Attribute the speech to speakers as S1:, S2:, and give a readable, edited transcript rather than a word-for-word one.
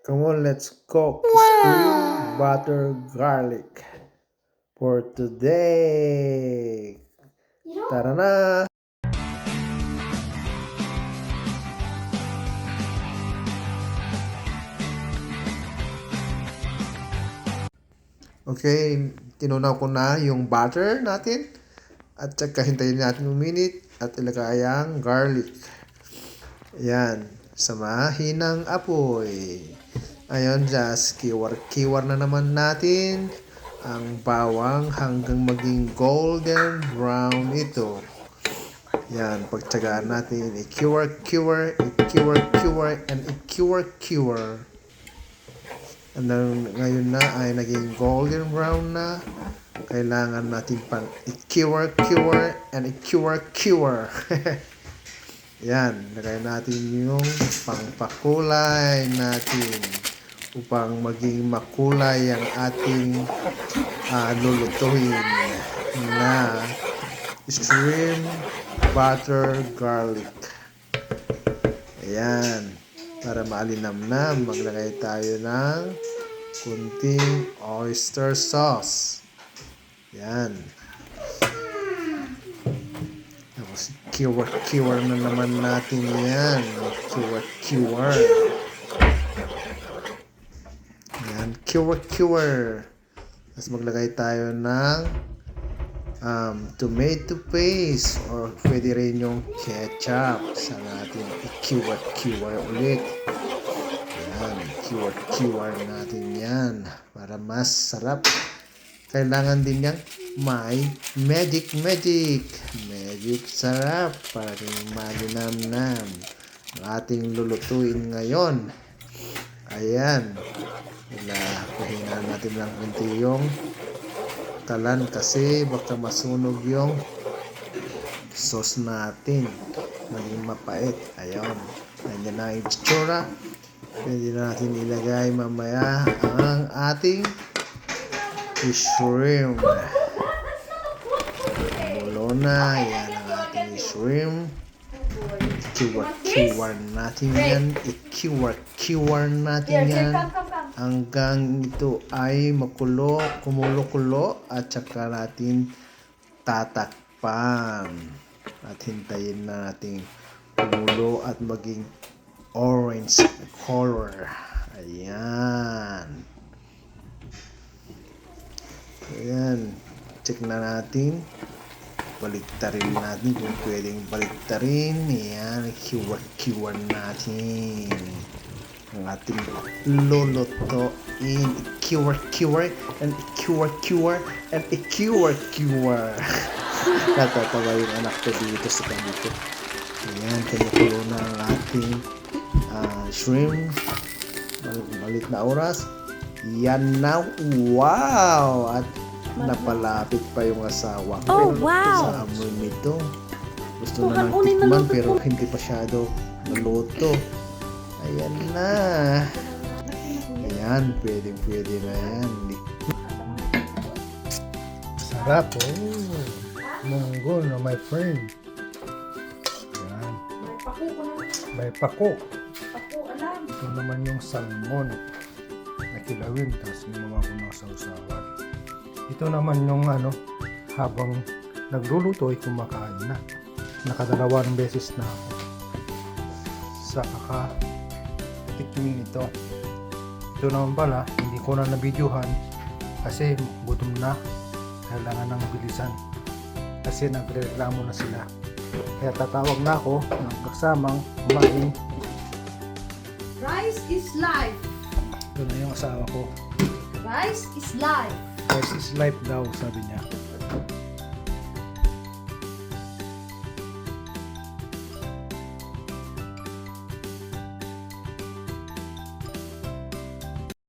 S1: Come on, let's cook screw butter garlic for today. Tara na! Okay, tinunaw ko na yung butter natin at saka hintayin natin 1 minute at ilagay ang garlic. Ayan, sa mahinang apoy. Ayan, just kiwar na naman natin ang bawang hanggang maging golden brown ito. Yan, pagtsagaan natin, i-cure, and i-cure. And then, ngayon na ay naging golden brown na. Kailangan natin pang i-cure, and i-cure. Yan, lagay natin yung pangpakulay natin upang maging makulay ang ating lulutuin na shrimp butter garlic. Ayan, para maalinamnam, maglagay tayo ng kunting oyster sauce. Ayan. Tapos, cure na naman natin yan. Cure. Ayan, cure. Tapos maglagay tayo ng tomato paste or pwede rin yung ketchup sa natin. I-cure ulit. Ayan, cure natin yan para mas sarap. Kailangan din yan may magic sarap para malinamnam ang ating lulutuin ngayon. Ayan, pahingaan natin lang kunti yung kalan kasi baka masunog yung sauce natin, maging mapait. Ayun, nandiyan na yung itsura. Pwede natin ilagay mamaya ang ating shrimp. Mulo na, yan ang ating shrimp. I-cure natin yan. I-cure natin yan hanggang ito ay kumulo at saka natin tatakpan at hintayin na natin kumulo at maging orange color. Ayan, check na natin, baliktarin natin kung pwedeng baliktarin. Ayan, cure natin ang ating lulutuin. Cure and cure. Natatawa yung anak ko dito sa kanito. Ayan, kumukulo na ang ating shrimp. Malit na oras. Yan na. Wow! At napalapit pa yung asawa ko.
S2: Oh, wow!
S1: Sa amoy nito. Gusto na ng tikman pero hindi pa masyado naluto. Ayan na. Ayan, pwede na yan. Sarap, oh. Munggo na my friend. Ayan. May pako. Ito naman yung salmon na kilawin, tapos yung mga sausawan. Ito naman yung habang nagluluto ay kumakain na. Nakadalawang beses na ako sa tikmin ito. Ito naman pala, hindi ko na nabidyohan kasi gutom na. Kailangan ng bilisan kasi nagreklamo na sila. Kaya tatawag na ako ng kasamang kumain.
S3: Rice is life.
S1: Ito na yung asawa ko.
S3: Rice is life.
S1: Rice is life daw, sabi niya.